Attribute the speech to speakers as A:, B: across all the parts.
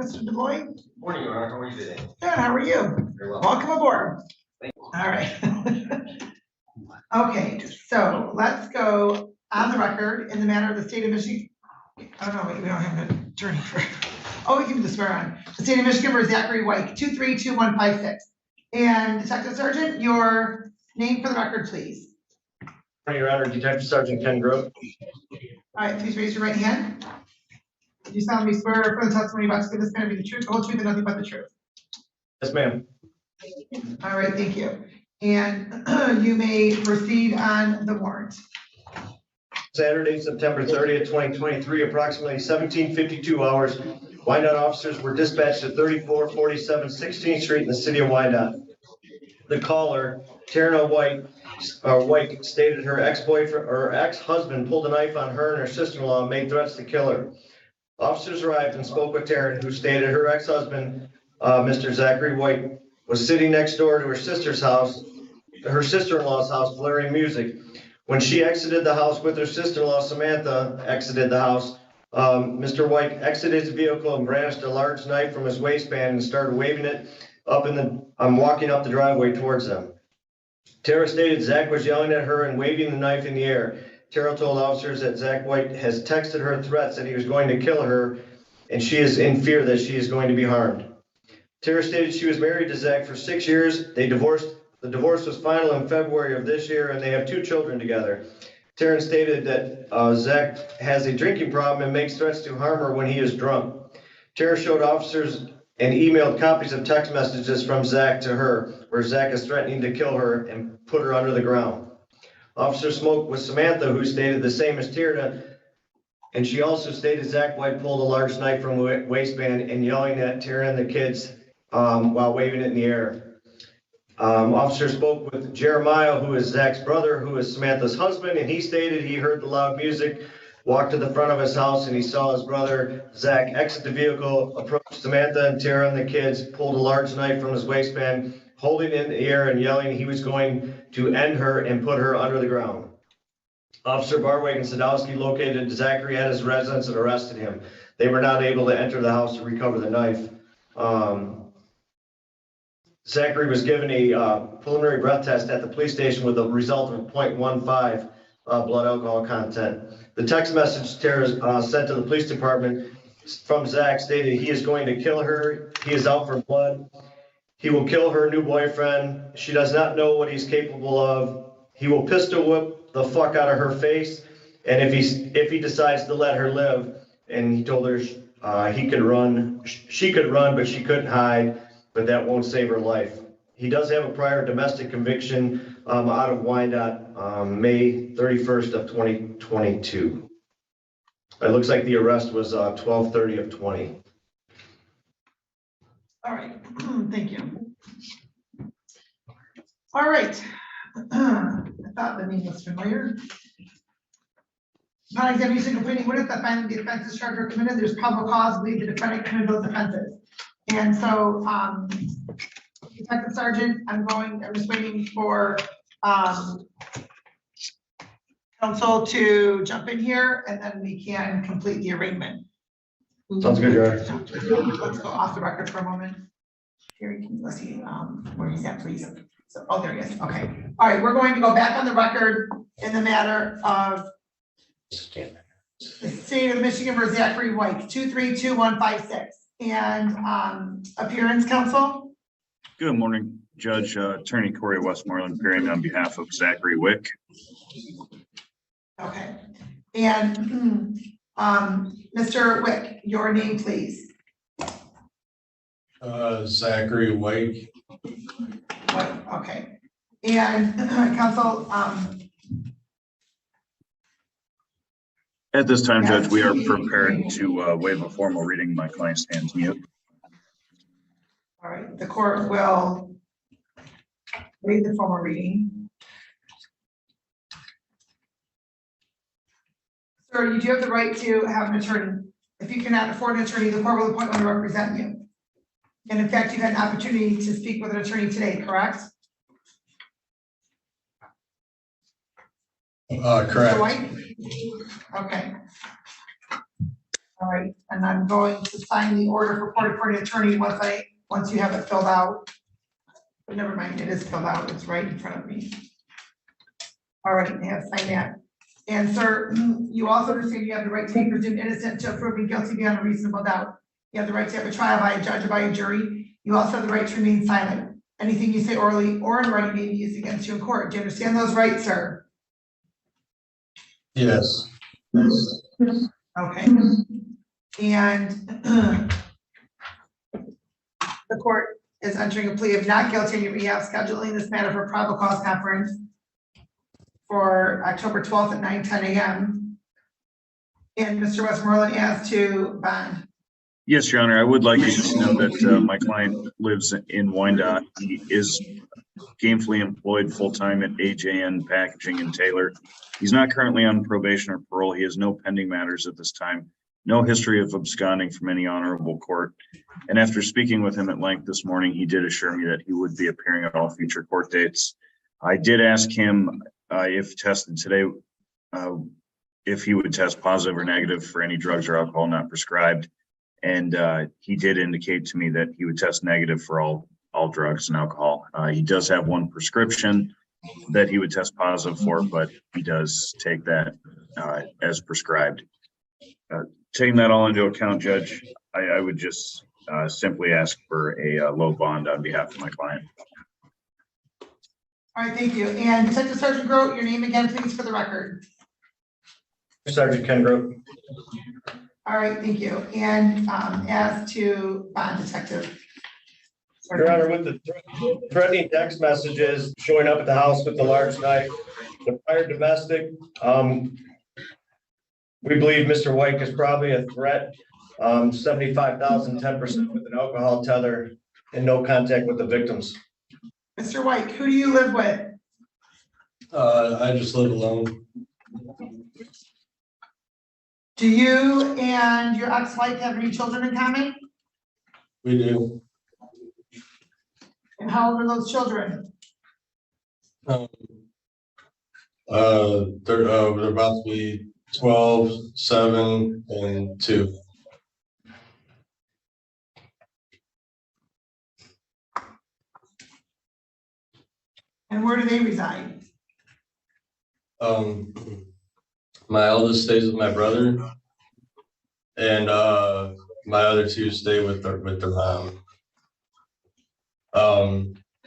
A: Mr. DeBoy?
B: Morning, Your Honor. How are you today?
A: Good, how are you?
B: Very well.
A: Welcome aboard.
B: Thank you.
A: All right. Okay, so let's go on the record in the matter of the state of Michigan. Oh, no, wait, we don't have an attorney for, oh, we can just swear on. The state of Michigan versus Zachary White, 232156. And Detective Sergeant, your name for the record, please.
B: Your Honor, Detective Sergeant Ken Grove.
A: All right, please raise your right hand. Do you solemnly swear for the testimony about to give this matter to be the truth, the whole truth, and nothing but the truth?
B: Yes, ma'am.
A: All right, thank you. And you may proceed on the warrant.
B: Saturday, September 30th, 2023, approximately 17:52 hours, Wyandotte officers were dispatched to 3447 16th Street in the city of Wyandotte. The caller, Taryn White, stated her ex-boyfriend or ex-husband pulled a knife on her and her sister-in-law and made threats to kill her. Officers arrived and spoke with Taryn, who stated her ex-husband, Mr. Zachary White, was sitting next door to her sister-in-law's house, blaring music. When she exited the house with her sister-in-law, Samantha exited the house. Mr. White exited his vehicle and brandished a large knife from his waistband and started waving it walking up the driveway towards them. Tara stated Zach was yelling at her and waving the knife in the air. Tara told officers that Zach White has texted her threats that he was going to kill her, and she is in fear that she is going to be harmed. Tara stated she was married to Zach for 6 years. They divorced. The divorce was final in February of this year, and they have 2 children together. Taryn stated that Zach has a drinking problem and makes threats to harm her when he is drunk. Tara showed officers and emailed copies of text messages from Zach to her, where Zach is threatening to kill her and put her under the ground. Officers spoke with Samantha, who stated the same as Tara, and she also stated Zach White pulled a large knife from the waistband and yelling at Tara and the kids while waving it in the air. Officer spoke with Jeremiah, who is Zach's brother, who is Samantha's husband, and he stated he heard the loud music, walked to the front of his house, and he saw his brother Zach exit the vehicle, approach Samantha and Tara and the kids, pulled a large knife from his waistband, holding it in the air and yelling he was going to end her and put her under the ground. Officer Barwig and Sadowski located Zachary at his residence and arrested him. They were not able to enter the house to recover the knife. Zachary was given a preliminary breath test at the police station with a result of 0.15 blood alcohol content. The text message Tara sent to the police department from Zach stated he is going to kill her. He is out for blood. He will kill her new boyfriend. She does not know what he's capable of. He will pistol whip the fuck out of her face. And if he decides to let her live, and he told her she could run, but she couldn't hide. But that won't save her life. He does have a prior domestic conviction out of Wyandotte, May 31st of 2022. It looks like the arrest was 12/30 of 20.
A: All right, thank you. All right. I thought the name was familiar. Not examination completing witness that finding the offense is charged or committed, there's probable cause to believe the defendant committed those offenses. And so, Detective Sergeant, I'm just waiting for counsel to jump in here, and then we can complete the arraignment.
B: Sounds good, Your Honor.
A: Let's go off the record for a moment. Here, let's see where he's at, please. So, oh, there he is. Okay. All right, we're going to go back on the record in the matter of the state of Michigan versus Zachary White, 232156. And appearance, counsel.
C: Good morning, Judge. Attorney Corey Westmoreland appearing on behalf of Zachary Wick.
A: Okay. And Mr. Wick, your name, please.
D: Zachary White.
A: Okay. And counsel.
C: At this time, Judge, we are prepared to waive a formal reading. My client stands mute.
A: All right, the court will waive the formal reading. Sir, you do have the right to have an attorney. If you cannot afford an attorney, the court will appoint one to represent you. And in fact, you had an opportunity to speak with an attorney today, correct?
D: Correct.
A: Mr. White? Okay. All right, and I'm going to sign the order for court appointed attorney once you have it filled out. But never mind, it is filled out, it's right in front of me. All right, I have signed that. And sir, you also understand you have the right to be presumed innocent until proven guilty beyond a reasonable doubt. You have the right to have a trial by a judge or by a jury. You also have the right to remain silent. Anything you say orally or in writing may be used against you in court. Do you understand those rights, sir?
D: Yes.
A: Okay. And the court is entering a plea of not guilty on your behalf, scheduling this matter for probable cause conference for October 12th at 9:10 a.m. And Mr. Westmoreland asked to bond.
C: Yes, Your Honor, I would like you to know that my client lives in Wyandotte. He is gainfully employed full-time at AJN Packaging in Taylor. He's not currently on probation or parole. He has no pending matters at this time, no history of absconding from any honorable court. And after speaking with him at length this morning, he did assure me that he would be appearing at all future court dates. I did ask him if tested today, if he would test positive or negative for any drugs or alcohol not prescribed. And he did indicate to me that he would test negative for all drugs and alcohol. He does have one prescription that he would test positive for, but he does take that as prescribed. Taking that all into account, Judge, I would just simply ask for a low bond on behalf of my client.
A: All right, thank you. And Detective Sergeant Grote, your name again, please, for the record.
B: Sergeant Ken Grote.
A: All right, thank you. And as to bond detective.
B: Your Honor, with the threatening text messages showing up at the house with the large knife, the prior domestic, we believe Mr. White is probably a threat. 75,000, 10% with an alcohol tether and no contact with the victims.
A: Mr. White, who do you live with?
D: I just live alone.
A: Do you and your ex-wife have any children in common?
D: We do.
A: And how old are those children?
D: They're about to be 12, 7, and 2.
A: And where do they reside?
D: My eldest stays with my brother, and my other 2 stay with their mom.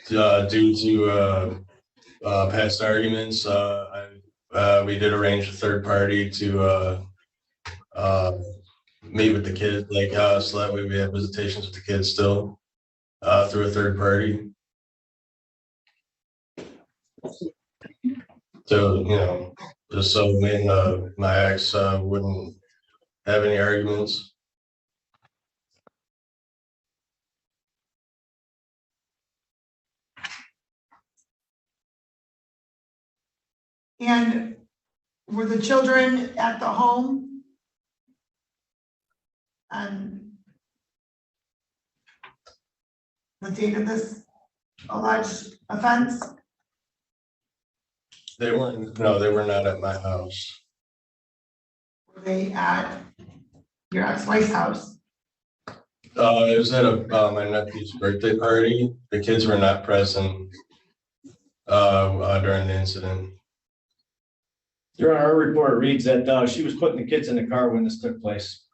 D: Due to past arguments, we did arrange a third party to meet with the kids, so that way we have visitations with the kids still through a third party. So, just so me and my ex wouldn't have any arguments.
A: And were the children at the home? On the date of this alleged offense?
D: They weren't, no, they were not at my house.
A: Were they at your ex-wife's house?
D: It was at my nephew's birthday party. The kids were not present during the incident.
B: Your Honor, our report reads that she was putting the kids in the car when this took place.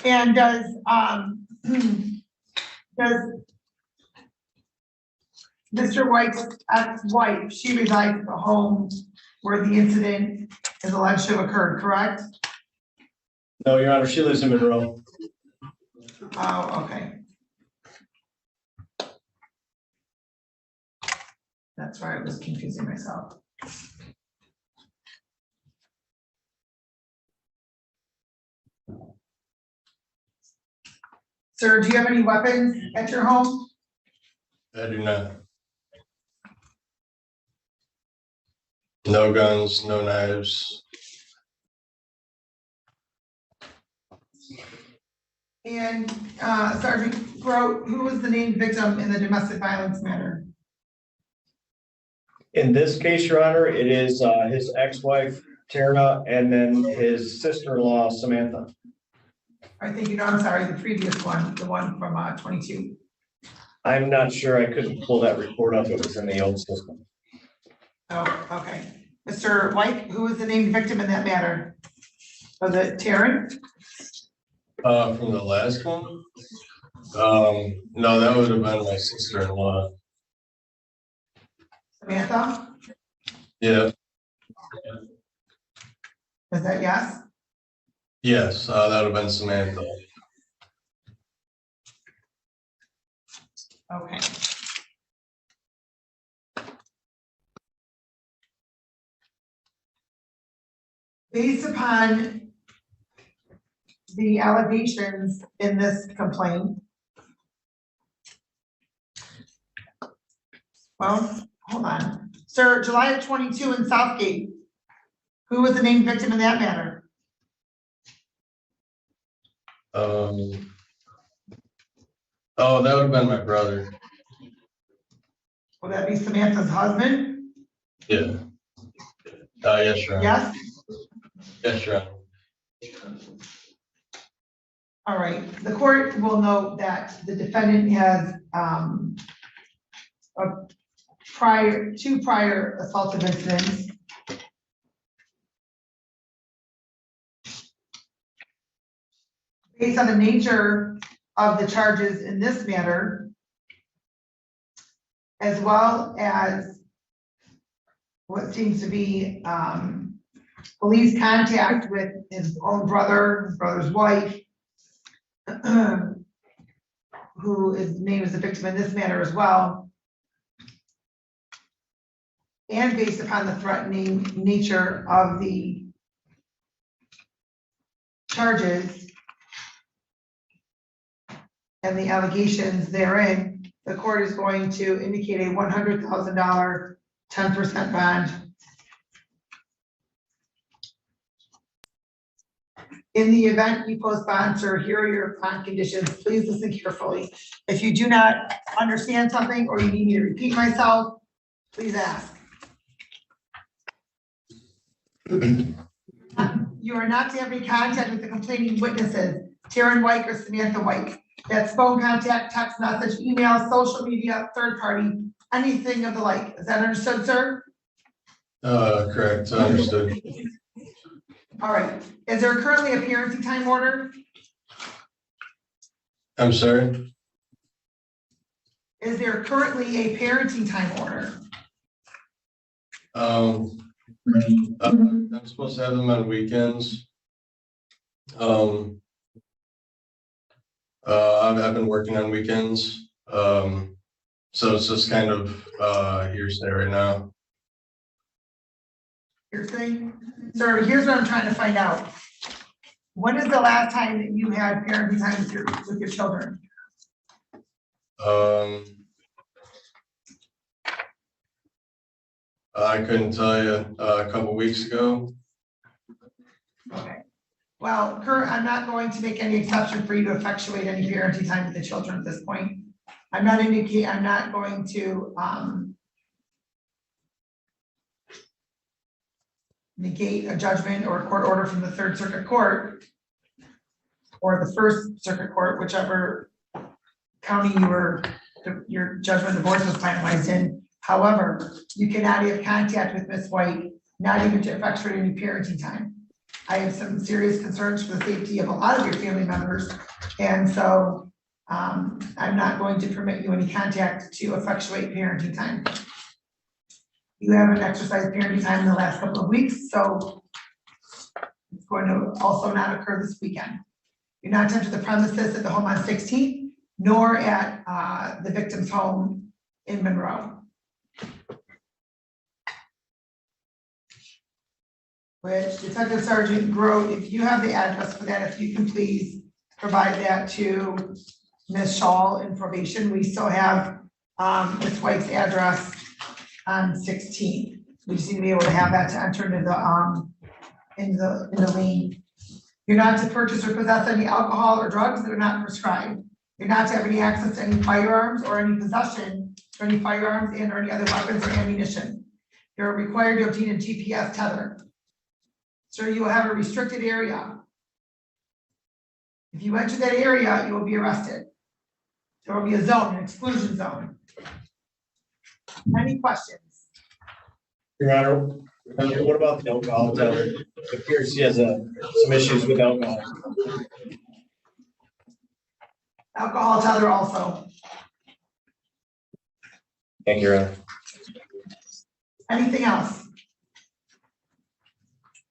A: And does Mr. White's ex-wife, she resides at the home where the incident is alleged to have occurred, correct?
B: No, Your Honor, she lives in Monroe.
A: Oh, okay. That's why I was confusing myself. Sir, do you have any weapons at your home?
D: I do not. No guns, no knives.
A: And Sergeant Grote, who was the named victim in the domestic violence matter?
B: In this case, Your Honor, it is his ex-wife Tara and then his sister-in-law Samantha.
A: I think, I'm sorry, the previous one, the one from 22.
B: I'm not sure. I couldn't pull that report up. It was in the old system.
A: Oh, okay. Mr. White, who was the named victim in that matter? Was it Taryn?
D: From the last one? No, that would have been my sister-in-law.
A: Samantha?
D: Yeah,
A: Was that yes?
D: yes, that would have been Samantha.
A: Okay. Based upon the allegations in this complaint. Well, hold on. Sir, July of 22 in Southgate. Who was the named victim in that matter?
D: Oh, that would have been my brother.
A: Will that be Samantha's husband?
D: Yeah. Yes, Your Honor.
A: Yes?
D: Yes, Your Honor.
A: All right, the court will note that the defendant has two prior assaultive incidents. Based on the nature of the charges in this matter, as well as what seems to be police contact with his own brother, his brother's wife, who is named as a victim in this matter as well. And based upon the threatening nature of the charges and the allegations therein, the court is going to indicate a $100,000 10% bond. In the event you post bond, sir, here are your bond conditions. Please listen carefully. If you do not understand something or you need me to repeat myself, please ask. You are not to have any contact with the complaining witnesses, Taryn White or Samantha White. That's phone contact, text message, email, social media, third party, anything of the like. Is that understood, sir?
D: Correct, understood.
A: All right. Is there currently a parenting time order?
D: I'm sorry?
A: Is there currently a parenting time order?
D: I'm supposed to have them on weekends. I've been working on weekends. So it's just kind of hearsay right now.
A: Hearsay? Sir, here's what I'm trying to find out. When is the last time that you had parenting time with your children?
D: I couldn't tell you, a couple weeks ago.
A: Okay. Well, I'm not going to make any exception for you to effectuate any parenting time with the children at this point. I'm not going to negate a judgment or a court order from the Third Circuit Court or the First Circuit Court, whichever county your judgment divorce was finalized in. However, you cannot have contact with Ms. White, not even to effectuate any parenting time. I have some serious concerns for the safety of a lot of your family members, and so I'm not going to permit you any contact to effectuate parenting time. You haven't exercised parenting time in the last couple of weeks, so it's going to also not occur this weekend. You're not to enter the premises at the home on 16th, nor at the victim's home in Monroe. Which Detective Sergeant Grote, if you have the address for that, if you can please provide that to Ms. Shaw in probation. We still have Ms. White's address on 16th. We just need to be able to have that to enter into the lien. You're not to purchase or possess any alcohol or drugs that are not prescribed. You're not to have any access to any firearms or any possession for any firearms and or any other weapons or ammunition. You're required to obtain a GPS tether. So you will have a restricted area. If you enter that area, you will be arrested. There will be a zone, an exclusion zone. Any questions?
E: Your Honor, what about the alcohol tether? It appears he has some issues with alcohol.
A: Alcohol tether also.
E: Thank you, Your Honor.
A: Anything else?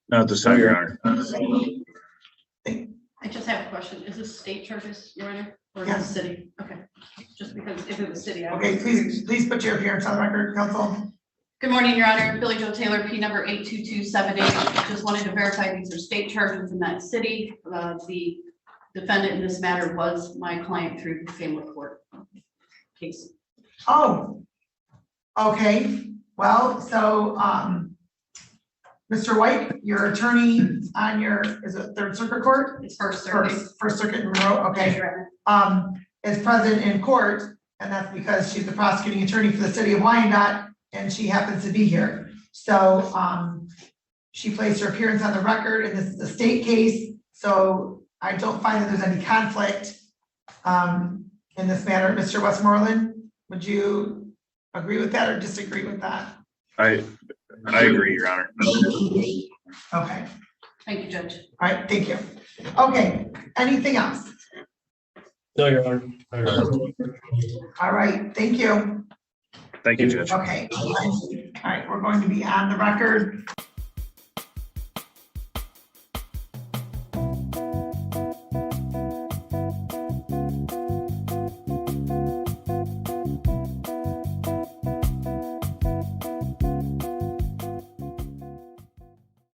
C: Not this time, Your Honor.
F: I just have a question. Is this state charges, Your Honor, or is
A: Yes.
F: it city? Okay, just because if it was city. I would-
A: Okay, please put your appearance on the record, counsel.
F: Good morning, Your Honor. Billy Joe Taylor, P number 82278. Just wanted to verify these are state charges in that city. The defendant in this matter was my client through the family court case.
A: Oh, okay, well, so, Mr. White, your attorney on your, is it Third Circuit Court?
F: It's first circuit.
A: First Circuit in Monroe, okay,
F: Your Honor.
A: is present in court, and that's because she's the prosecuting attorney for the city of Wyandotte, and she happens to be here. So, she placed her appearance on the record, and this is a state case, so I don't find that there's any conflict, in this matter. Mr. Westmoreland, would you agree with that or disagree with that?
C: I agree, Your Honor.
A: Okay,
F: Thank you, Judge.
A: all right, thank you. Okay, anything else?
E: No, Your Honor.
A: All right, thank you.
C: Thank you, Judge.
A: Okay, all right, we're going to be on the record.